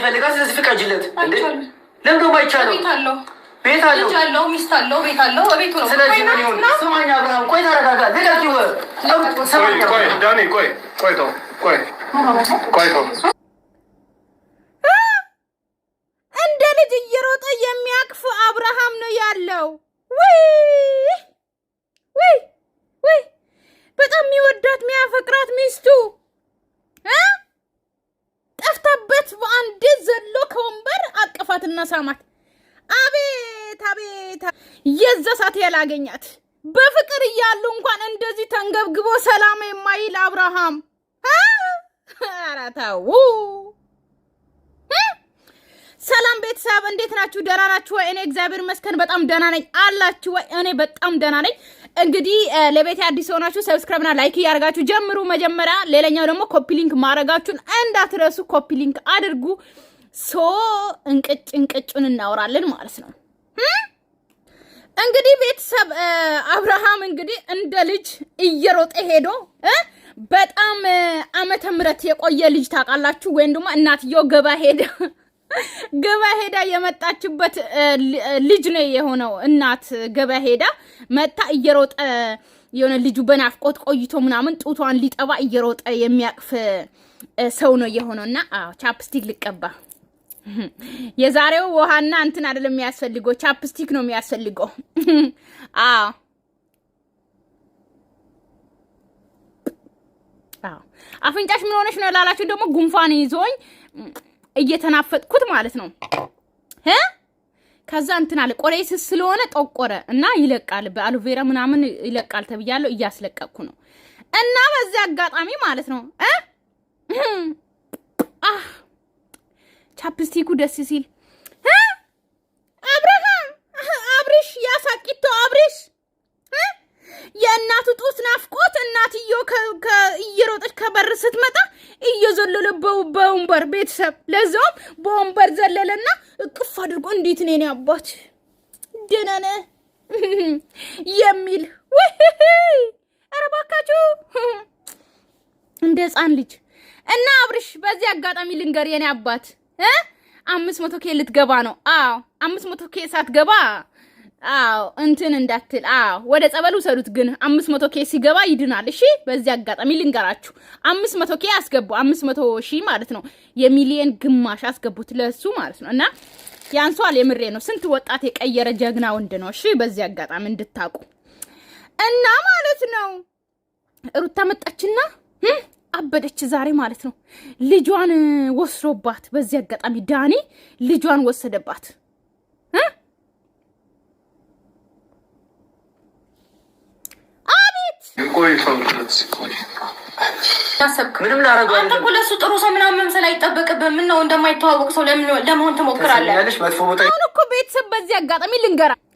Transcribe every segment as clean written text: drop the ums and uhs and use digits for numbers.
ይፈልጋል። ስለዚህ ፍቀጅለት እንዴ። ለምን ነው የማይቻለው? ቤት አለው ልጅ አለው ሚስት አለው ቤት አለው ቤቱ ነው። ስለዚህ ምን ይሁን? ስማኝ አብርሃም፣ ቆይ ተረጋጋ። ልቀቂው። ቆይ ዳኒ፣ ቆይ እንደ ልጅ እየሮጠ የሚያቅፍ አብርሃም ነው ያለው። ወይ በጣም የሚወዳት የሚያፈቅራት ሚስቱ ጠፍታበት በአንድ ዘሎ ከወንበር አቀፋትና ሳማት። አቤት የዛ ሰዓት ያላገኛት በፍቅር እያሉ እንኳን እንደዚህ ተንገብግቦ ሰላም የማይል አብርሃም። ኧረ ተው። ሰላም ቤተሰብ እንዴት ናችሁ? ደህና ናችሁ ወይ? እኔ እግዚአብሔር ይመስገን በጣም ደህና ነኝ። አላችሁ ወይ? እኔ በጣም ደህና ነኝ። እንግዲህ ለቤቴ አዲስ ሆናችሁ ሰብስክራይብ እና ላይክ ያርጋችሁ ጀምሩ መጀመሪያ። ሌላኛው ደግሞ ኮፒ ሊንክ ማድረጋችሁን እንዳትረሱ፣ ኮፒ ሊንክ አድርጉ። እንቅጩን እናወራለን ማለት ነው። እንግዲህ ቤተሰብ አብርሃም እንግዲህ እንደ ልጅ እየሮጠ ሄዶ በጣም ዓመተ ምህረት የቆየ ልጅ ታውቃላችሁ፣ ወይም ደግሞ እናትየው ገባ ሄዳ የመጣችበት ልጅ ነው የሆነው። እናት ገባ ሄዳ መጣ እየሮጠ የሆነ ልጁ በናፍቆት ቆይቶ ምናምን ጡቷን ሊጠባ እየሮጠ የሚያቅፍ ሰው ነው የሆነውና ቻፕስቲክ ልቀባ። የዛሬው ውሃና እንትን አይደለም የሚያስፈልገው፣ ቻፕስቲክ ነው የሚያስፈልገው። አፍንጫሽ ምን ሆነሽ ነው ላላችሁ ደግሞ ጉንፋን ይዞኝ እየተናፈጥኩት ማለት ነው። ከዛ እንትን አለ ቆሬስ ስለሆነ ጠቆረ እና ይለቃል፣ በአሎቬራ ምናምን ይለቃል ተብያለሁ። እያስለቀቅኩ ነው እና በዚህ አጋጣሚ ማለት ነው ቻፕስቲኩ ደስ ሲል አብርሽ ያሳቂቶ አብርሽ የእናቱ ጡት ናፍቆት እናትዮ እየሮጠች ከበር ስትመጣ እየዘለለ በወንበር ቤተሰብ ለዛውም በወንበር ዘለለና እቅፍ አድርጎ እንዴት ነኝ አባት ደህና ነህ የሚል ኧረ እባካችሁ እንደ ሕፃን ልጅ እና አብርሽ በዚህ አጋጣሚ ልንገር የኔ አባት 500 ኬ ልትገባ ነው። 500 ኬ ሳትገባ እንትን እንዳትል ወደ ጸበሉ ሰዱት። ግን 500 ኬ ሲገባ ይድናል። እሺ በዚህ አጋጣሚ ልንገራችሁ 500 ኬ አስገቡ። 500 ሺህ ማለት ነው የሚሊየን ግማሽ አስገቡት ለሱ ማለት ነው። እና ያንሷል፣ የምሬ ነው። ስንት ወጣት የቀየረ ጀግና ወንድ ነው። እሺ በዚህ አጋጣሚ እንድታቁ እና ማለት ነው። ሩታ መጣችና አበደች ዛሬ ማለት ነው። ልጇን ወስሮባት፣ በዚህ አጋጣሚ ዳኒ ልጇን ወሰደባት። ምንም ላረጋው አንተ እኮ ለሱ ጥሩ ሰው ምናምን መምሰል አይጠበቅብህም። ምን ነው እንደማይተዋወቅ ሰው ለመሆን ትሞክራለህ? አሁን እኮ ቤተሰብ በዚህ አጋጣሚ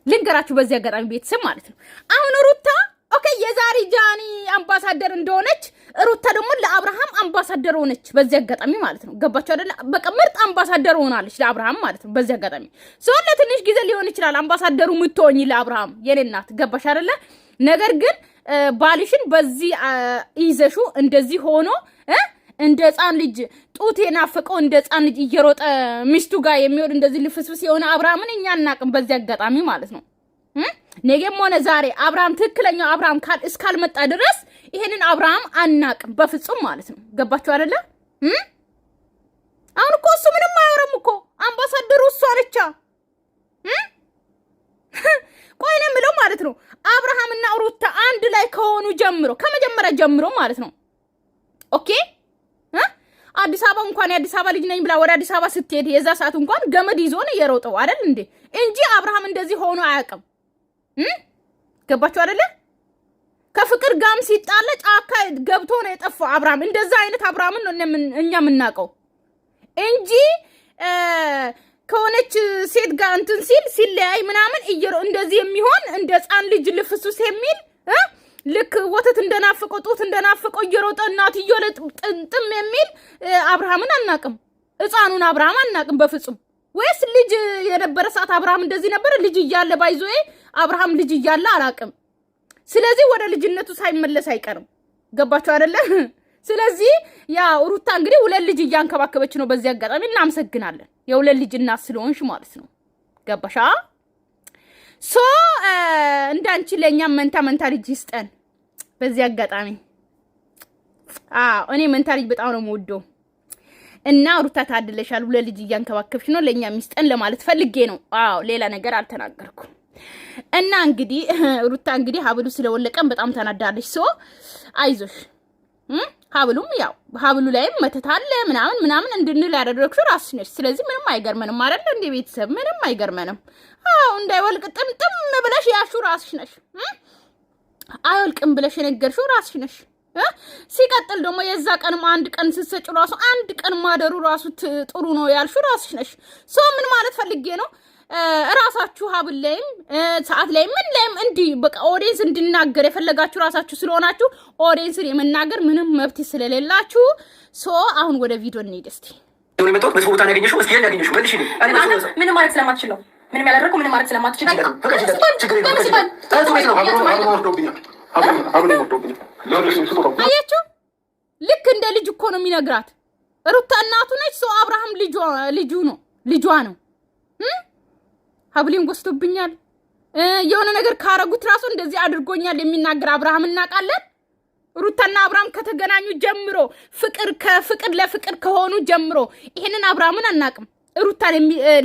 ልንገራችሁ በዚህ አጋጣሚ ቤተሰብ ማለት ነው። አሁን ሩታ ኦኬ የዛሬ ጃኒ አምባሳደር እንደሆነች ሩታ ደግሞ ለአብርሃም አምባሳደር ሆነች በዚህ አጋጣሚ ማለት ነው። ገባችሁ አይደለ? በቃ ምርጥ አምባሳደር ሆናለች ለአብርሃም ማለት ነው። በዚህ አጋጣሚ ሰው ለትንሽ ጊዜ ሊሆን ይችላል አምባሳደሩ ምትሆኝ ለአብርሃም የኔ እናት። ገባሽ አይደለ? ነገር ግን ባልሽን በዚህ ይዘሹ እንደዚህ ሆኖ እንደ ሕፃን ልጅ ጡት የናፈቀው እንደ ሕፃን ልጅ እየሮጠ ሚስቱ ጋር የሚወድ እንደዚህ ልፍስፍስ የሆነ አብርሃምን እኛ አናቅም በዚህ አጋጣሚ ማለት ነው። ነገም ሆነ ዛሬ አብርሃም ትክክለኛው አብርሃም እስካልመጣ ድረስ ይሄንን አብርሃም አናቅም በፍጹም ማለት ነው። ገባችሁ አይደለ? አሁን እኮ እሱ ምንም አያወራም እኮ አምባሳደሩ እሷ ነቻ። ቆይ ነው የምለው ማለት ነው። አብርሃምና ሩታ አንድ ላይ ከሆኑ ጀምሮ ከመጀመሪያ ጀምሮ ማለት ነው ኦኬ አዲስ አበባ እንኳን የአዲስ አበባ ልጅ ነኝ ብላ ወደ አዲስ አበባ ስትሄድ የዛ ሰዓት እንኳን ገመድ ይዞ ነው የሮጠው አይደል እንዴ? እንጂ አብርሃም እንደዚህ ሆኖ አያውቅም። ገባችሁ አይደለ? ከፍቅር ጋም ሲጣለ ጫካ ገብቶ ነው የጠፋው አብርሃም። እንደዛ አይነት አብርሃምን ነው እኛ የምናውቀው እንጂ ከሆነች ሴት ጋር እንትን ሲለያይ ምናምን እንደዚህ የሚሆን እንደ ሕፃን ልጅ ልፍሱስ የሚል ልክ ወተት እንደናፈቀው ጡት እንደናፈቀው እየሮጠ እናትዮ ጥንጥም የሚል አብርሃምን አናቅም። ሕፃኑን አብርሃም አናቅም በፍጹም። ወይስ ልጅ የነበረ ሰዓት አብርሃም እንደዚህ ነበር? ልጅ እያለ ባይዞዬ አብርሃም ልጅ እያለ አላቅም። ስለዚህ ወደ ልጅነቱ ሳይመለስ አይቀርም። ገባችሁ አይደለ? ስለዚህ ያው ሩታ እንግዲህ ሁለት ልጅ እያንከባከበች ነው። በዚህ አጋጣሚ እናመሰግናለን። የሁለት ልጅ እናት ስለሆንሽ ማለት ነው። ገባሻ? ሶ እንዳንቺ ለኛም መንታ ልጅ ይስጠን። በዚህ አጋጣሚ እኔ መንታ ልጅ በጣም ነው የምወደው እና ሩታ ታድለሻል። ሁለት ልጅ እያንከባከብሽ ነው። ለኛ ሚስጠን ለማለት ፈልጌ ነው። ሌላ ነገር አልተናገርኩም። እና እንግዲህ ሩታ እንግዲህ ሀብሉ ስለወለቀን በጣም ተናዳለች። ሶ አይዞሽ። ሀብሉም ያው ሀብሉ ላይም መተታለ ምናምን እንድንል ያደረግሽው ራስሽ ነሽ። ስለዚህ ምንም አይገርመንም አይደል? እንደ ቤተሰብ ምንም አይገርመንም። እንዳይወልቅ ጥምጥም ብለሽ ያሹ ራስሽ ነሽ። አይወልቅም ብለሽ የነገርሽው ራስሽ ነሽ። ሲቀጥል ደግሞ የዛ ቀንም አንድ ቀን ስትሰጪው ራሱ አንድ ቀን ማደሩ ራሱ ጥሩ ነው ያልሽው ራስሽ ነሽ። ሶ ምን ማለት ፈልጌ ነው ራሳችሁ ሀብል ላይም ሰዓት ላይ ምን ላይም እንዲህ በቃ ኦዲየንስ እንድናገር የፈለጋችሁ ራሳችሁ ስለሆናችሁ ኦዲየንስን የመናገር ምንም መብት ስለሌላችሁ ሶ አሁን ወደ ቪዲዮ እንሂድ እስቲ። ምን መጣው መስቦ ቦታ ያገኘሽው እስኪ ያገኘሽው መልሽ ነው ምንም ማለት ስለማትችል ነው ምንም ያላደረኩ ምንም ማለት ስለማትችል አያችሁ ልክ እንደ ልጅ እኮ ነው የሚነግራት። ሩታ እናቱ ነች። ሶ አብርሃም ልጇ ነው። ሀብሌን ወስዶብኛል የሆነ ነገር ካረጉት ራሱ እንደዚህ አድርጎኛል የሚናገር አብርሃም እናውቃለን። ሩታና አብርሃም ከተገናኙ ጀምሮ ፍቅር ለፍቅር ከሆኑ ጀምሮ ይሄንን አብርሃምን አናውቅም።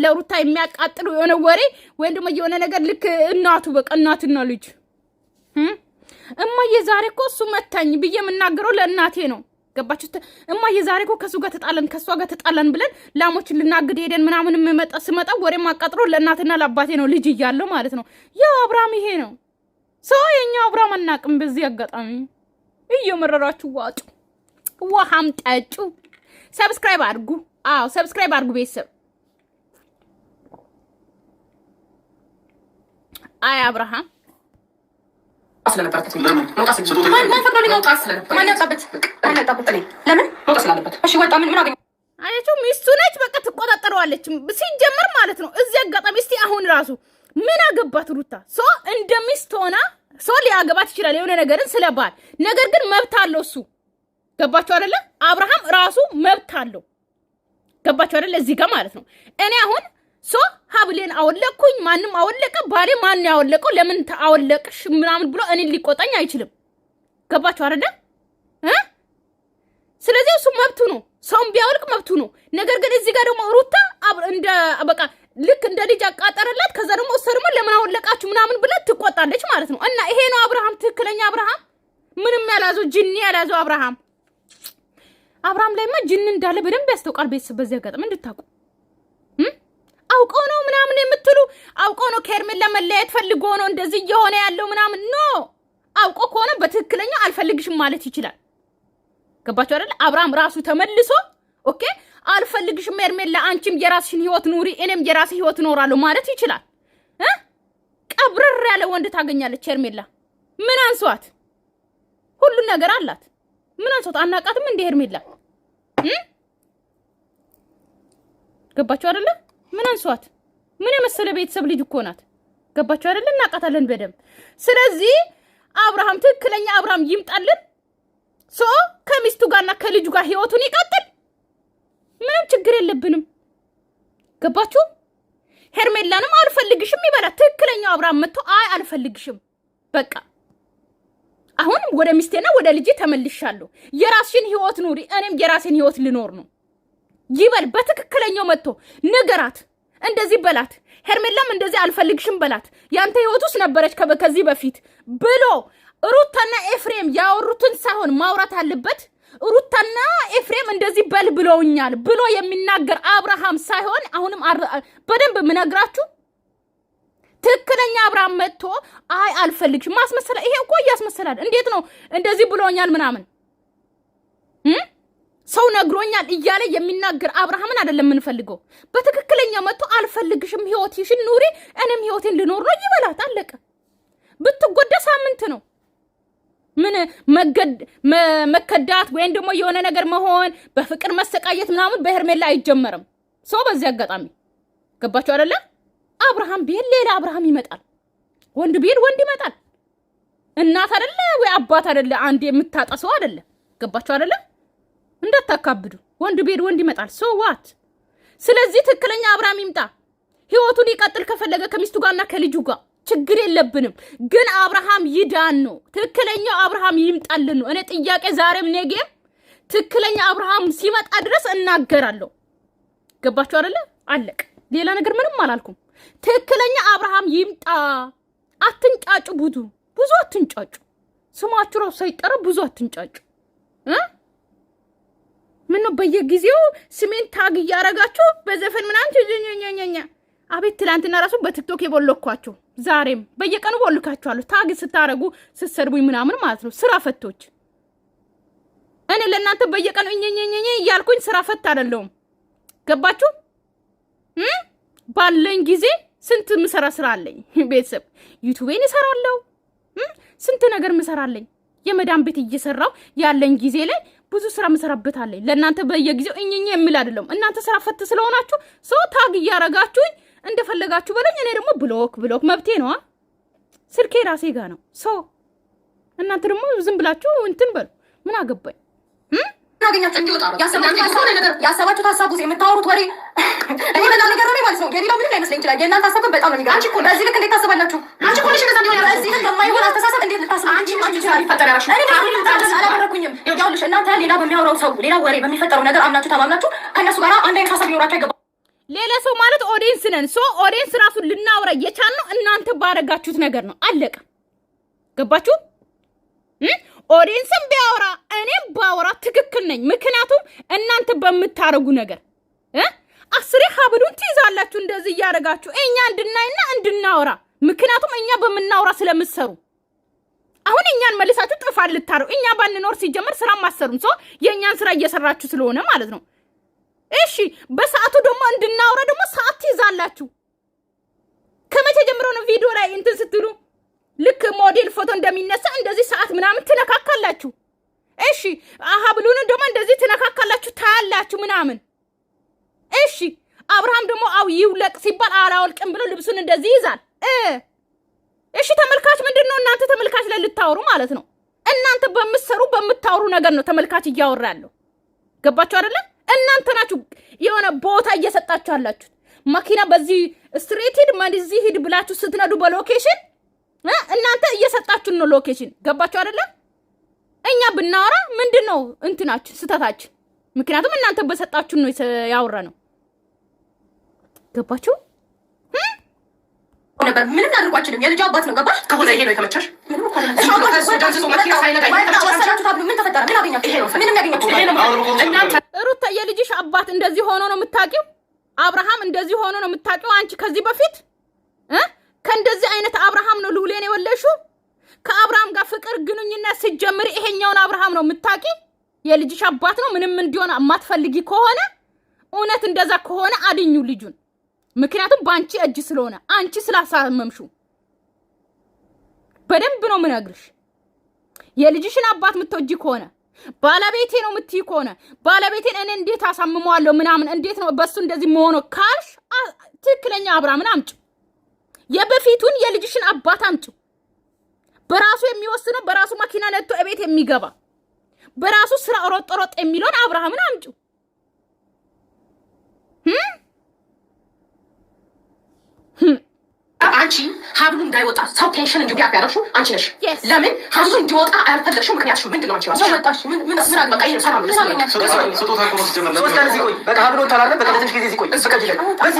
ለሩታ የሚያቃጥሉ የሆነ ወሬ ወይም ደግሞ የሆነ ነገር ልክ እናቱ በቃ እናትና ልጅ እማዬ ዛሬ እኮ እሱ መታኝ ብዬ የምናገረው ለእናቴ ነው። ገባችሁ? እማዬ ዛሬ እኮ ከሱ ጋር ተጣለን ከሷ ጋር ተጣለን ብለን ላሞችን ልናግድ ሄደን ምናምን ስመጣ ወሬ ማቃጥሮ ለእናትና ለአባቴ ነው ልጅ እያለው ማለት ነው። ያው አብርሃም ይሄ ነው ሰው የኛው አብርሃም አናውቅም። በዚህ አጋጣሚ እየመረራችሁ ዋጡ ውሃም ጠጩ። ሰብስክራይብ አድርጉ። ሰብስክራይብ አድርጉ ቤተሰብ። አይ አብርሃም አያቸው ሚስቱ ነች። በቃ ትቆጣጠረዋለች ሲጀመር ማለት ነው። እዚህ አጋጣሚ እስቲ አሁን ራሱ ምን አገባት ሩታ ሶ እንደ ሚስት ሆና ሶ ሊያገባት ይችላል የሆነ ነገርን ስለባል ነገር ግን መብት አለው እሱ። ገባችሁ አይደለ? አብርሃም ራሱ መብት አለው። ገባችሁ አይደለ? እዚህ ጋር ማለት ነው። እኔ አሁን ሶ ሀብሌን አወለቅኩኝ ማንም አወለቀ ባሌ ማን ያወለቀው ለምን አወለቅሽ ምናምን ብሎ እኔ ሊቆጣኝ አይችልም። ገባችሁ አይደለ? ስለዚህ እሱ መብቱ ነው። ሰውም ቢያወልቅ መብቱ ነው። ነገር ግን እዚህ ጋር ደግሞ ሩታ እንደ በቃ ልክ እንደ ልጅ አቃጠረላት። ከዛ ደግሞ እሱ ደግሞ ለምን አወለቃችሁ ምናምን ብላ ትቆጣለች ማለት ነው። እና ይሄ ነው አብርሃም ትክክለኛ አብርሃም፣ ምንም ያላዘው ጅኒ ያላዘው አብርሃም ላይማ ጅኒ እንዳለ በደንብ ያስተውቃል። ቤተሰብ በዚህ አጋጣሚ እንድታውቁ አውቀው ነው ምናምን የምትሉ አውቀው ነው ከሄርሜላ መለያየት ፈልጎ ነው እንደዚህ እየሆነ ያለው ምናምን ኖ አውቀው ከሆነ በትክክለኛ አልፈልግሽም ማለት ይችላል። ገባችሁ አይደል? አብርሃም ራሱ ተመልሶ ኦኬ አልፈልግሽም ሄርሜላ አንቺም የራስሽን ህይወት ኑሪ እኔም የራሴ ህይወት እኖራለሁ ማለት ይችላል። ቀብረር ያለ ወንድ ታገኛለች ሄርሜላ። ምን አንሷት? ሁሉ ነገር አላት። ምን አንሷት? አናቃትም እንደ ሄርሜላ ገባችሁ አይደል? ምን አንሷት? ምን የመሰለ ቤተሰብ ልጅ እኮ ናት። ገባችሁ አይደል? እናቃታለን በደንብ። ስለዚህ አብርሃም ትክክለኛ አብርሃም ይምጣልን። ሶ ከሚስቱ ጋርና ከልጁ ጋር ህይወቱን ይቀጥል። ምንም ችግር የለብንም። ገባችሁ? ሄርሜላንም አልፈልግሽም ይበላት። ትክክለኛው አብርሃም መጥቶ አይ አልፈልግሽም በቃ አሁን ወደ ሚስቴና ወደ ልጄ ተመልሻለሁ፣ የራስሽን ህይወት ኑሪ እኔም የራሴን ህይወት ልኖር ነው ይበል። በትክክለኛው መጥቶ ነገራት። እንደዚህ በላት። ሄርሜላም እንደዚህ አልፈልግሽም በላት። ያንተ ህይወት ውስጥ ነበረች ከዚህ በፊት ብሎ ሩታና ኤፍሬም ያወሩትን ሳይሆን ማውራት አለበት። ሩታና ኤፍሬም እንደዚህ በል ብለውኛል ብሎ የሚናገር አብርሃም ሳይሆን አሁንም በደንብ ምነግራችሁ ትክክለኛ አብርሃም መጥቶ አይ አልፈልግሽም ማስመሰላ። ይሄ እኮ ያስመሰላል። እንዴት ነው እንደዚህ ብለውኛል ምናምን ሰው ነግሮኛል እያለ የሚናገር አብርሃምን አይደለም የምንፈልገው። በትክክለኛ መጥቶ አልፈልግሽም ህይወትሽን ኑሪ እኔም ህይወቴን ልኖር ነው ይበላት። አለቀ። ብትጎዳ ሳምንት ነው። ምን መከዳት ወይም ደግሞ የሆነ ነገር መሆን በፍቅር መሰቃየት ምናምን በሄርሜላ አይጀመርም። ሰው በዚህ አጋጣሚ ገባችሁ አይደለ? አብርሃም ቢል ሌላ አብርሃም ይመጣል። ወንድ ቢል ወንድ ይመጣል። እናት አይደለ ወይ አባት አይደለ አንድ የምታጣ ሰው አይደለ። ገባችሁ አይደለ? እንዳታካብዱ። ወንድ ቤድ ወንድ ይመጣል። ሶ ዋት? ስለዚህ ትክክለኛ አብርሃም ይምጣ፣ ህይወቱን ይቀጥል ከፈለገ ከሚስቱ ጋርና ከልጁ ጋር ችግር የለብንም። ግን አብርሃም ይዳን ነው። ትክክለኛው አብርሃም ይምጣልን ነው። እኔ ጥያቄ ዛሬም ነገም ትክክለኛ አብርሃም ሲመጣ ድረስ እናገራለሁ። ገባችሁ አይደለ? አለቅ። ሌላ ነገር ምንም አላልኩም። ትክክለኛ አብርሃም ይምጣ። አትንጫጩ። ብዙ አትንጫጩ። ስማችሁ ራሱ ሳይጠራ ብዙ አትንጫጩ። ምን ነው በየጊዜው ስሜን ታግ እያረጋችሁ በዘፈን ምናምን አቤት ትላንትና ራሱ በቲክቶክ የቦለኳችሁ ዛሬም በየቀኑ ቦልካችኋለሁ። ታግ ስታረጉ ስትሰድቡኝ ምናምን ማለት ነው። ስራ ፈቶች እኔ ለእናንተ በየቀኑ እያልኩኝ ስራ ፈት አይደለሁም። ገባችሁ? ባለኝ ጊዜ ስንት ምሰራ ስራ አለኝ። ቤተሰብ ዩቲዩብን እሰራለሁ። ስንት ነገር ምሰራለኝ። የመዳን ቤት እየሰራው ያለኝ ጊዜ ላይ ብዙ ስራ ምሰራበት አለኝ። ለእናንተ በየጊዜው የሚል አይደለም። እናንተ ስራ ፈት ስለሆናችሁ ሰው ታግ እያረጋችሁኝ እንደፈለጋችሁ በለኝ። እኔ ደግሞ ብሎክ መብቴ ነው። ስልኬ ራሴ ጋር ነው። ሶ እናንተ ደግሞ ዝም ብላችሁ እንትን በሉ። ምን አገባኝ? ያገኛችሁ እንዲወጣ ያሰባችሁት ሀሳብ ውስጥ የምታወሩት ወሬ እኔ በላ ነገር ነው ማለት ነው። የሌላው ምንም ላይመስለኝ ይችላል። የእናንተ ሀሳብ በጣም ነው የሚገርም። አንቺ እኮ በዚህ ልክ እንዴት ታስባላችሁ? አንቺ እኮ ነሽ እንደዛ ሊሆን በዚህ ልክ የማይሆን አስተሳሰብ እንዴት ልታስቡ? አንቺ ስራ ይፈጠር ያራሽ እኔ አላደረኩኝም። ይኸውልሽ እናንተ ሌላ በሚያወራው ሰው ሌላ ወሬ በሚፈጠረው ነገር አምናችሁ ተማምናችሁ ከእነሱ ጋር አንድ አይነት ሀሳብ ሊኖራችሁ አይገባም። ሌላ ሰው ማለት ኦዲየንስ ነን። ሶ ኦዲየንስ ራሱን ልናወራ የቻልነው እናንተ ባረጋችሁት ነገር ነው። አለቀ። ገባችሁ? ኦዲየንስም ቢያወራ እኔም ባወራ ትክክል ነኝ። ምክንያቱም እናንተ በምታረጉ ነገር አስሬ ሀብሉን ትይዛላችሁ እንደዚህ እያረጋችሁ እኛ እንድናይና እንድናወራ። ምክንያቱም እኛ በምናወራ ስለምትሰሩ አሁን እኛን መልሳችሁ ጥፋት ልታሩ። እኛ ባንኖር ሲጀመር ስራ ማሰሩም ሰው የእኛን ስራ እየሰራችሁ ስለሆነ ማለት ነው። እሺ በሰዓቱ ደግሞ እንድናወራ ደግሞ ሰዓት ትይዛላችሁ። ከመቼ ጀምሮ ነው ቪዲዮ ላይ እንትን ስትሉ ልክ ሞዴል ፎቶ እንደሚነሳ እንደዚህ ሰዓት ምናምን ትነካካላችሁ። እሺ ሀብሉን ደግሞ እንደዚህ ትነካካላችሁ ታያላችሁ ምናምን። እሺ አብርሃም ደግሞ ይውለቅ ሲባል አላወልቅም ብሎ ልብሱን እንደዚህ ይዛል። እሺ ተመልካች ምንድነው? እናንተ ተመልካች ላይ ልታወሩ ማለት ነው። እናንተ በምታወሩ ነገር ነው ተመልካች እያወራ ያለው። ገባችሁ አይደለ? እናንተ ናችሁ የሆነ ቦታ እየሰጣችሁ አላችሁ። መኪና በዚህ ስትሬት ሂድ ማንዚ ሂድ ብላችሁ ስትነዱ በሎኬሽን እናንተ እየሰጣችሁ ነው ሎኬሽን። ገባችሁ አይደለ? እኛ ብናወራ ምንድነው እንትናችሁ ስተታችሁ? ምክንያቱም እናንተ በሰጣችሁ ነው ያወራ ነው። ገባችሁ? ነበር ምንም አድርጓችንም የልጅ አባት ነው። ገባሽ? ከሆነ ይሄ ነው የተመቸሽ? ምን ተፈጠረ? ምን አገኛችሁ? ምንም ያገኛችሁ ሩታ የልጅሽ አባት እንደዚህ ሆኖ ነው የምታውቂው? አብርሃም እንደዚህ ሆኖ ነው የምታውቂው? አንቺ ከዚህ በፊት ከእንደዚህ አይነት አብርሃም ነው ልውሌን የወለሽው? ከአብርሃም ጋር ፍቅር ግንኙነት ሲጀምር ይሄኛውን አብርሃም ነው የምታውቂ? የልጅሽ አባት ነው። ምንም እንዲሆን የማትፈልጊ ከሆነ እውነት እንደዛ ከሆነ አድኙ ልጁን። ምክንያቱም ባንቺ እጅ ስለሆነ አንቺ ስላሳመምሹ በደንብ ነው ምነግርሽ። የልጅሽን አባት ምትወጂ ከሆነ ባለቤቴ ነው ምትይ ከሆነ ባለቤቴን እኔ እንዴት አሳምመዋለሁ ምናምን እንዴት ነው በሱ እንደዚህ መሆኑ ካልሽ ትክክለኛ አብርሃምን አምጪ። የበፊቱን የልጅሽን አባት አምጪ። በራሱ የሚወስነው በራሱ መኪና ነጥቶ እቤት የሚገባ በራሱ ስራ ሮጥ የሚለውን አብርሃምን አምጪ። አንቺ ሀብሉ እንዳይወጣ ሰው ቴንሽን እንዲሁ ያደረሹ አንቺ ነሽ። ለምን ሀብሉ እንዲወጣ አልፈለግሽው? ምክንያትሽ ምንድን ነው? አንቺ ራስሽ ወጣሽ። ምን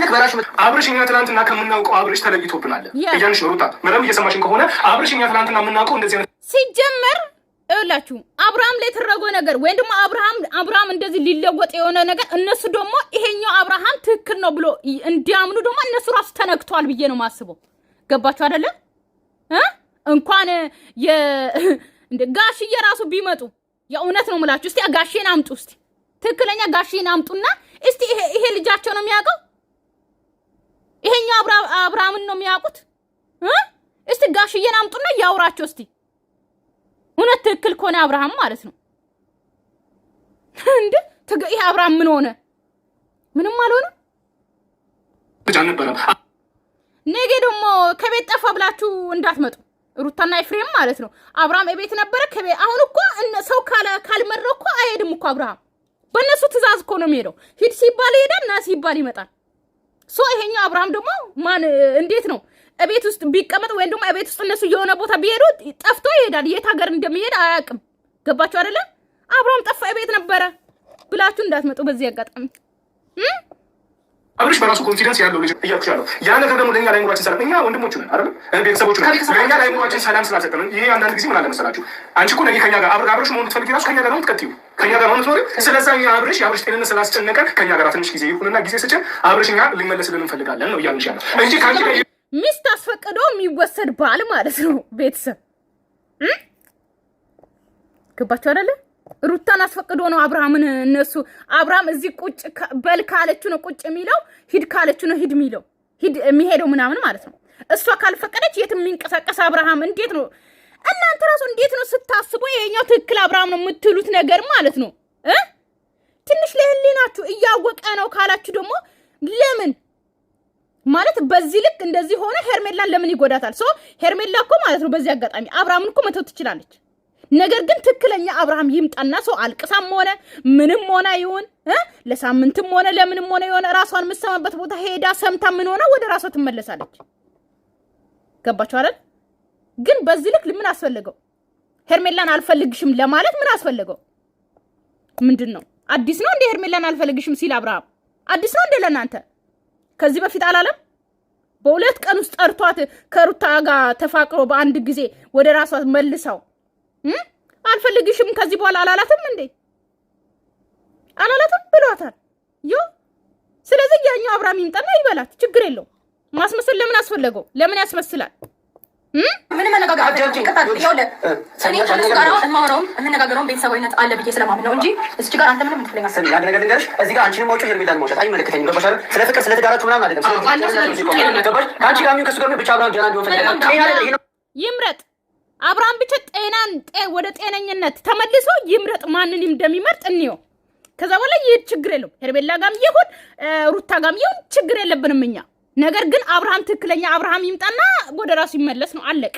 አገባሽ? አብርሽ እኛ ትናንትና ከምናውቀው አብርሽ ተለይቶብናል እያልሽ ነው ሩታ። መረም እየሰማሽን ከሆነ አብርሽ እኛ ትናንትና የምናውቀው እንደዚህ አይነት ሲጀመር እላችሁ አብርሃም ላይ የተደረገው ነገር ወይም ደግሞ አብርሃም እንደዚህ ሊለወጥ የሆነ ነገር እነሱ ደግሞ ይሄኛው አብርሃም ትክክል ነው ብሎ እንዲያምኑ ደግሞ እነሱ ራሱ ተነክቷል ብዬ ነው ማስበው። ገባችሁ አይደለ? እንኳን እንደ ጋሽዬ ራሱ ቢመጡ የእውነት ነው የምላችሁ። እስቲ ጋሽዬን አምጡ። እስቲ ትክክለኛ ጋሽዬን አምጡና እስቲ ይሄ ልጃቸው ነው የሚያውቀው? ይሄኛው አብርሃምን ነው የሚያውቁት? እስቲ ጋሽዬን አምጡና ያውራቸው እስቲ እውነት ትክክል ከሆነ አብርሃም ማለት ነው። እንዴ ይሄ አብርሃም ምን ሆነ? ምንም አልሆነ። ነገ ደግሞ ከቤት ጠፋ ብላችሁ እንዳትመጡ ሩታና ኤፍሬም ማለት ነው። አብርሃም ቤት ነበረ ከቤት። አሁን እኮ ሰው ካልመረው እኮ አይሄድም እኮ አብርሃም። በእነሱ ትእዛዝ እኮ ነው የሚሄደው። ሂድ ሲባል ይሄዳል፣ ና ሲባል ይመጣል። ሶ ይሄኛው አብርሃም ደግሞ ማን እንዴት ነው እቤት ውስጥ ቢቀመጥ ወይም ደግሞ እቤት ውስጥ እነሱ የሆነ ቦታ ቢሄዱ ጠፍቶ ይሄዳል። የት ሀገር እንደሚሄድ አያውቅም። ገባችሁ አይደለ? አብርሃም ጠፋ እቤት ነበረ ብላችሁ እንዳትመጡ በዚህ አጋጣሚ። አብርሽ በራሱ ኮንፊደንስ ያለው ልጅ እያልኩሽ ያለው ያ ነገር ደግሞ ለእኛ ላይምሯችን ሰላም እኛ ወንድሞቹ ነን አይደል? ቤተሰቦቹ ነን። ለእኛ ላይምሯችን ሰላም ስላልሰጠን ይሄ አንዳንድ ጊዜ ምን አለ መሰላችሁ አንቺ እኮ ነገ ከኛ ጋር አብርሽ መሆን ትፈልጊ ራሱ ከኛ ጋር ነው የምትቀጥይው፣ ከኛ ጋር ነው የምትኖሪው። ስለዛ የአብርሽ ጤንነት ስላስጨነቀን ከኛ ጋር ትንሽ ጊዜ ይሁንና ጊዜ ስጭን አብርሽ እኛ ሊመለስልን እንፈልጋለን ነው እያልኩሽ ያለው እንጂ ከአንቺ ጋር ሚስት አስፈቅዶ የሚወሰድ ባል ማለት ነው። ቤተሰብ ገባችሁ አይደለ? ሩታን አስፈቅዶ ነው አብርሃምን እነሱ አብርሃም እዚህ ቁጭ በል ካለችው ነው ቁጭ የሚለው፣ ሂድ ካለችው ነው ሂድ የሚለው ሂድ የሚሄደው ምናምን ማለት ነው። እሷ ካልፈቀደች የት የሚንቀሳቀስ አብርሃም እንዴት ነው? እናንተ ራሱ እንዴት ነው ስታስቡ ይሄኛው ትክክል አብርሃም ነው የምትሉት ነገር ማለት ነው? ትንሽ ለህሊናችሁ እያወቀ ነው ካላችሁ ደግሞ ለምን ማለት በዚህ ልክ እንደዚህ ሆነ ሄርሜላን ለምን ይጎዳታል? ሶ ሄርሜላ እኮ ማለት ነው በዚህ አጋጣሚ አብርሃምን እኮ መተው ትችላለች። ነገር ግን ትክክለኛ አብርሃም ይምጣና ሰው አልቅሳም ሆነ ምንም ሆነ ይሁን ለሳምንትም ሆነ ለምንም ሆነ የሆነ ራሷን የምትሰማበት ቦታ ሄዳ ሰምታ ምን ሆነ ወደ ራሷ ትመለሳለች። ገባችሁ አይደል? ግን በዚህ ልክ ምን አስፈልገው? ሄርሜላን አልፈልግሽም ለማለት ምን አስፈልገው? ምንድነው አዲስ ነው እንደ ሄርሜላን አልፈልግሽም ሲል አብርሃም አዲስ ነው እንደ ለናንተ? ከዚህ በፊት አላለም? በሁለት ቀን ውስጥ ጠርቷት ከሩታ ጋር ተፋቅሮ በአንድ ጊዜ ወደ ራሷ መልሳው አልፈልግሽም ከዚህ በኋላ አላላትም እንዴ? አላላትም ብሏታል። ስለዚህ ያኛው አብርሃም ይምጣና ይበላት፣ ችግር የለው። ማስመሰል ለምን አስፈለገው? ለምን ያስመስላል? ምን መነጋገር የምንነጋገረውን ቤተሰባዊነት አለ ብዬ ስለማምን ነው እንጂ እዚህ ጋር አንተ ምንም ምትለኛ ሰው አንድ ነገር ልንገርሽ፣ እዚህ ጋር አንቺንም ወጪ ሄርሜላን መውጣት አይመለከተኝም። ገባሽ አይደል? ስለ ፍቅር ስለ ትዳራችሁ ምናምን አይደለም። ገባሽ? ከአንቺ ጋር ከሱ ጋር ብቻ አብርሃም ጀና እንዲሆን ፈልጋለሁ። ይምረጥ አብርሃም ብቻ ወደ ጤነኝነት ተመልሶ ይምረጥ። ማንን እንደሚመርጥ እንየው። ከዛ በኋላ ይሄድ ችግር የለውም። ሄርሜላ ጋርም ይሁን ሩታ ጋርም ይሁን ችግር የለብንም እኛ። ነገር ግን አብርሃም ትክክለኛ አብርሃም ይምጣና ወደ ራሱ ይመለስ ነው አለቅ።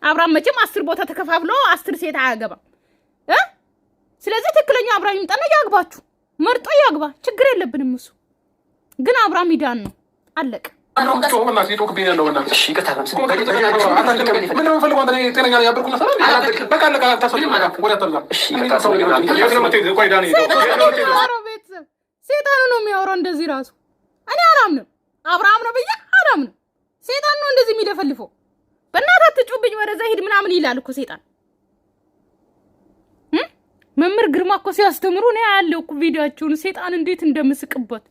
አብርሃም መቼም 10 ቦታ ተከፋፍሎ 10 ሴት አያገባም። ስለዚህ ትክክለኛ አብርሃም ይምጣና ያግባችሁ፣ መርጦ ያግባ፣ ችግር የለብንም። እሱ ግን አብርሃም ይዳን ነው አለቅ። ሴጣኑ ነው የሚያወራው እንደዚህ ራሱ። እኔ አላምንም፣ አብርሃም ነው ብዬ አላምንም። ሴጣን ነው እንደዚህ የሚለፈልፈው። በእናትህ አትጩብኝ ወደዛ ሂድ ምናምን ይላል እኮ ሴጣን። መምህር ግርማ እኮ ሲያስተምሩ ነው ያለው እኮ ቪዲዮአቸውን። ሴጣን እንዴት እንደምስቅበት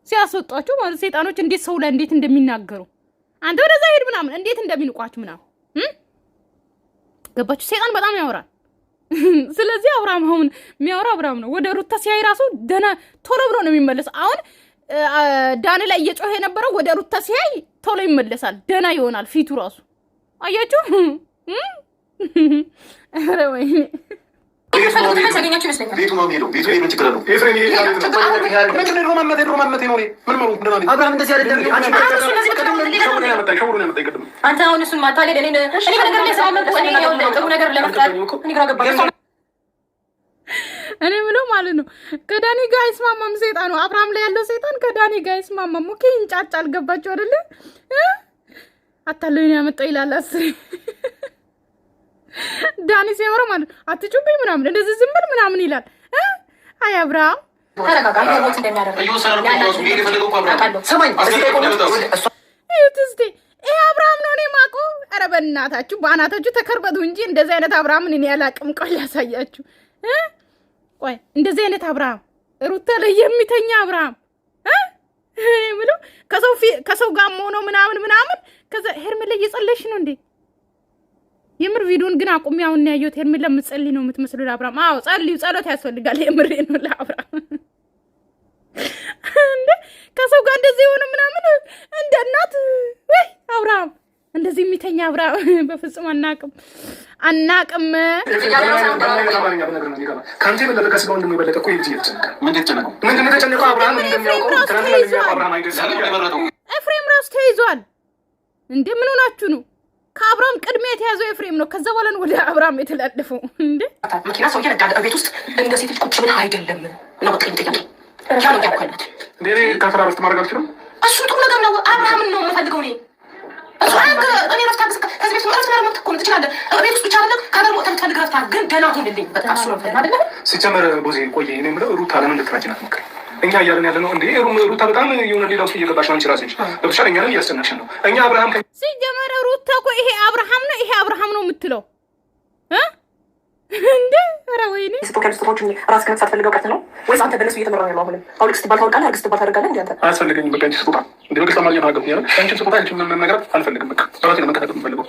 ሲያስወጣቸው ማለት ሴጣኖች እንዴት ሰው ላይ እንዴት እንደሚናገሩ አንተ ወደዛ ሂድ ምናምን እንዴት እንደሚንቋችሁ ምናምን ገባችሁ? ሴጣን በጣም ያወራል። ስለዚህ አብርሃም አሁን የሚያወራው አብርሃም ነው። ወደ ሩታ ሲያይ ራሱ ደና ቶሎ ብሎ ነው የሚመለስ። አሁን ዳን ላይ እየጮኸ የነበረው ወደ ሩታ ሲያይ ቶሎ ይመለሳል፣ ደና ይሆናል ፊቱ ራሱ። አያችሁ? ኧረ ወይኔ አንተ አሁን እሱን ማታለል እኔ በነገር ላይ ሳመጡ እኔ ጥሩ ነገር ለመፍጠር እኔ ግራ ገባኝ። እኔ ምለው ማለት ነው ከዳኒ ጋር አይስማማም ሴጣኑ። አብርሃም ላይ ያለው ሴጣን ከዳኒ ጋር አይስማማም። ኦኬ እንጫጫል። ገባችሁ አይደለ? አታለኝ ነው ያመጣው ይላል አስሬ ዳኒ ሲያወራ ማለት አትጩብኝ ምናምን እንደዚህ ዝም ብል ምናምን ይላል። አይ አብርሃም ተረጋጋ። ሞት እንደሚያደርግ ይሄ አብርሃም ነው እኔ ማቆ። ኧረ በእናታችሁ በአናታችሁ ተከርበቱ እንጂ እንደዚህ አይነት አብርሃምን እኔ አላቅም። ቆይ ላሳያችሁ። ቆይ እንደዚህ አይነት አብርሃም ሩታ ላይ የሚተኛ አብርሃም ምለው ከሰው ጋር ሆኖ ምናምን ከዛ ሄርሜላ እየጸለሽ ነው እንዴ? የምር ቪዲዮን ግን አቁሚ። አሁን ነው ያየሁት። ሄርሜላ የምትጸልይ ነው የምትመስለው ለአብርሃም። አዎ ጸልዩ፣ ጸሎት ያስፈልጋል። የምር ነው ለአብርሃም እንደ ከሰው ጋር እንደዚህ ሆነ ምናምን እንደ እናት ወይ አብርሃም እንደዚህ የሚተኛ አብርሃም በፍጹም አናቅም። ካንተ የበለጠ ከስጋ ወንድሙ የበለጠ እኮ ይልጅ ይተጨነቃል። ምንድን ተጨነቀው? አብርሃም እንደሚያውቀው ትናንትና አብርሃም አይደለም ኤፍሬም ራሱ ተይዟል። እንዴ ምን ሆናችሁ ነው? ከአብርሃም ቅድሚያ የተያዘው ኤፍሬም ነው። ከዛ በኋላ ወደ አብርሃም የተላለፈው እንዴ መኪና ሰው እየነዳ ቤት ውስጥ እንደ ሴት ልጅ ቁጭ ብለህ አይደለም እና በቃ ይጠይቃል። ያለው ያልኳለት እኔ ከስራ ረፍት ማድረግ አልችልም። እሱ ጥሩ ነገር ነው። አብርሃምን ነው የምፈልገው እኔ እሱ እኔ ረፍት አግዝ ከዚህ ቤት ረፍት ማድረግ እኮ ነው ትችላለህ። ቤት ውስጥ ብቻ አይደለም ከሀገር ወጥተህ የምትፈልግ ረፍት ግን ደህና ሁንልኝ። በቃ እሱ ነው ፈልግ አይደለም። ሲጀመር ቦዜ ቆየ እኔ የምለው ሩታ ለምን ልትራጅ ናት ሞክር እኛ እያለን ያለ ነው እንዴ ሩታ በጣም የሆነ ሌላ ውስጥ እየገባሽ ነው አንቺ ራስሽ ለብቻ እኛንም እያስጨነቅሽን ነው። እኛ አብርሃም ሲጀመር ሩታ እኮ ይሄ አብርሃም ነው ይሄ አብርሃም ነው የምትለው እንዴ? ኧረ ወይኔ ስጦችን ራስ ከነሳ ትፈልገው ቀርተህ ነው ወይስ አንተ በነሱ እየተመራ ነው? አሁንም አውልቅ ስትባል ታውቃለህ፣ አርግ ስትባል ታደርጋለህ። እንዴ አንተ አያስፈልገኝም። በቃ እንጂ ስጦታ እንዴ በቃ ተማሪ ነው አገኘው ያለው አንቺን ስጦታ አንቺን መነገር አልፈልግም። በቃ ራሴ ነው መከታተል የምፈልገው።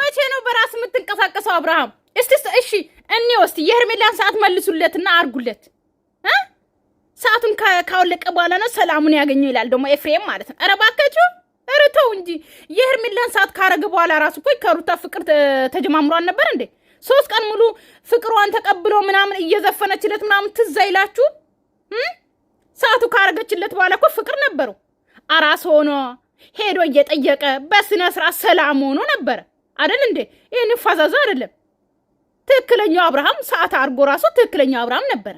መቼ ነው በራስ የምትንቀሳቀሰው አብርሃም? እሺ እኔ ወስቲ የሄርሜላን ሰዓት መልሱለትና አርጉለት። ሰዓቱን ካወለቀ በኋላ ነው ሰላሙን ያገኘው ይላል ደግሞ ኤፍሬም ማለት ነው። ኧረ እባካችሁ ኧረ ተው እንጂ የሄርሜላን ሰዓት ካረገ በኋላ ራሱ እኮ ከሩታ ፍቅር ተጀማምሯል ነበር እንዴ? 3 ቀን ሙሉ ፍቅሯን ተቀብሎ ምናምን እየዘፈነችለት ምናምን ትዝ አይላችሁ? ሰዓቱ ካረገችለት በኋላ እኮ ፍቅር ነበሩ። አራስ ሆኖ ሄዶ እየጠየቀ በስነ ስርዓት ሰላም ሆኖ ነበር አይደል እንዴ? ይሄን ፈዛዛ አይደለም። ትክክለኛው አብርሃም ሰዓት አርጎ ራሱ ትክክለኛው አብርሃም ነበር።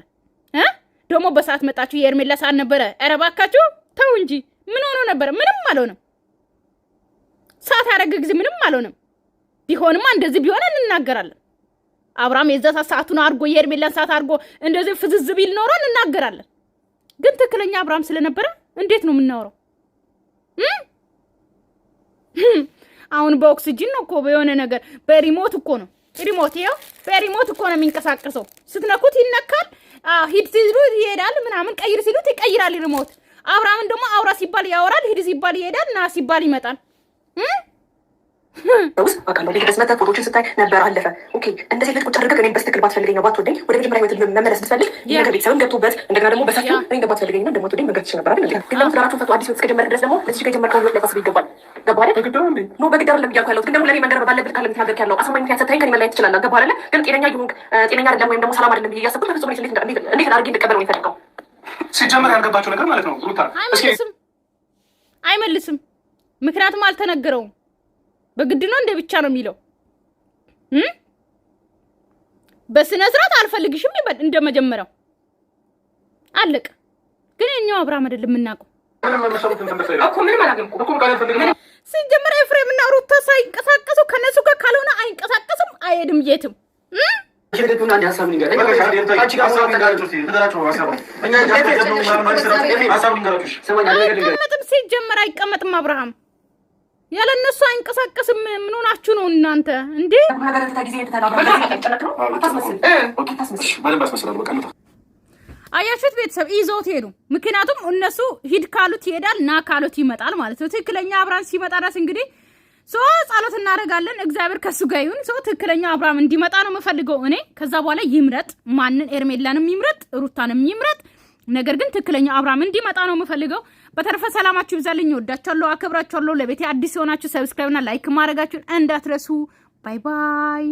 ደግሞ በሰዓት መጣችሁ የሄርሜላ ሰዓት ነበረ። ኧረ እባካችሁ ተው እንጂ ምን ሆኖ ነበር? ምንም አልሆነም። ሰዓት ያረገ ጊዜ ምንም አልሆነም። ቢሆንማ እንደዚህ ቢሆን እንናገራለን። አብርሃም የዛ ሰዓቱን አርጎ የሄርሜላን ሰዓት አርጎ እንደዚህ ፍዝዝ ቢል ኖሮ እንናገራለን። ግን ትክክለኛ አብርሃም ስለነበረ እንዴት ነው የምናወራው? አሁን በኦክሲጅን ነው እኮ በየሆነ ነገር በሪሞት እኮ ነው ሪሞት ይኸው በሪሞት እኮ ነው የሚንቀሳቀሰው። ስትነኩት ይነካል። ሂድ ሲሉት ይሄዳል ምናምን፣ ቀይር ሲሉት ይቀይራል ሪሞት። አብርሃምን ደግሞ አውራ ሲባል ያወራል፣ ሂድ ሲባል ይሄዳል፣ ና ሲባል ይመጣል። ውስጥ አውቃለሁ ልጅ በስመተ ፎቶችን ስታይ ነበር አለፈ። ኦኬ እንደዚህ ልጅ ቁጭ አድርገህ እኔን በስትክክል ባትፈልገኝ ነው ባትወደኝ ወደ መጀመሪያ ህይወት መመለስ ብትፈልግ ነገር ቤተሰብም ገብቶበት እንደገና ደግሞ በሰፊው እኔን ባትፈልገኝ እና እንደማትወደኝ መንገድ ትችል ነበር አይደል? ግን ደግሞ ትዳራችሁን ፈቶ አዲስ ህይወት እስከጀመርክ ድረስ ደግሞ ለዚህ ጋር የጀመርከው ህይወት ሊያሳስብ ይገባል። ገባህ አይደል? ኖ በግድ አይደለም እያልኩ ያለሁት ግን ደግሞ ለእኔ መንገድ ባለበት ካለ ምትናገርክ ያለው አሳማኝ ምክንያት ሰጥተኸኝ ከእኔ መለያየት ትችላለህ። ገባህ አይደል? ግን ጤነኛ ይሁን ጤነኛ አይደለም ወይም ደግሞ ሰላም አይደለም ብዬ እያሰብኩት በፍጹም እንዴት አድርጌ እንድቀበል ነው የሚፈልገው። ሲጀመር ያልገባቸው ነገር ማለት ነው ሩታ አይመልስም። ምክንያቱም አልተነገረውም። በግድ ነው እንደ ብቻ ነው የሚለው። በስነ ስርዓት አልፈልግሽም ይበል እንደመጀመሪያው አለቀ። ግን የኛው አብርሃም አይደለም የምናውቀው እኮ ምንም አላገምኩም። ሲጀመር ኤፍሬምና ሩታ ሳይንቀሳቀሱ ከነሱ ጋር ካልሆነ አይንቀሳቀስም፣ አይሄድም የትም። አይቀመጥም፣ ሲጀመር አይቀመጥም አብርሃም ያለ እነሱ አይንቀሳቀስም። ምን ሆናችሁ ነው እናንተ እንዴ? አያችሁት ቤተሰብ ይዘውት ሄዱ። ምክንያቱም እነሱ ሂድ ካሉት ይሄዳል፣ ና ካሉት ይመጣል ማለት ነው። ትክክለኛ አብርሃም ሲመጣ ድረስ እንግዲህ ጸሎት እናደርጋለን፣ እግዚአብሔር ከሱ ጋር ይሁን። ትክክለኛ አብርሃም እንዲመጣ ነው የምፈልገው እኔ። ከዛ በኋላ ይምረጥ፣ ማንን ኤርሜላንም ይምረጥ፣ ሩታንም ይምረጥ። ነገር ግን ትክክለኛ አብርሃም እንዲመጣ ነው የምፈልገው። በተረፈ ሰላማችሁ ይብዛልኝ። ወዳችኋለሁ፣ አከብራችኋለሁ። ለቤቴ አዲስ የሆናችሁ ሰብስክራይብ እና ላይክ ማድረጋችሁን እንዳትረሱ። ባይ ባይ።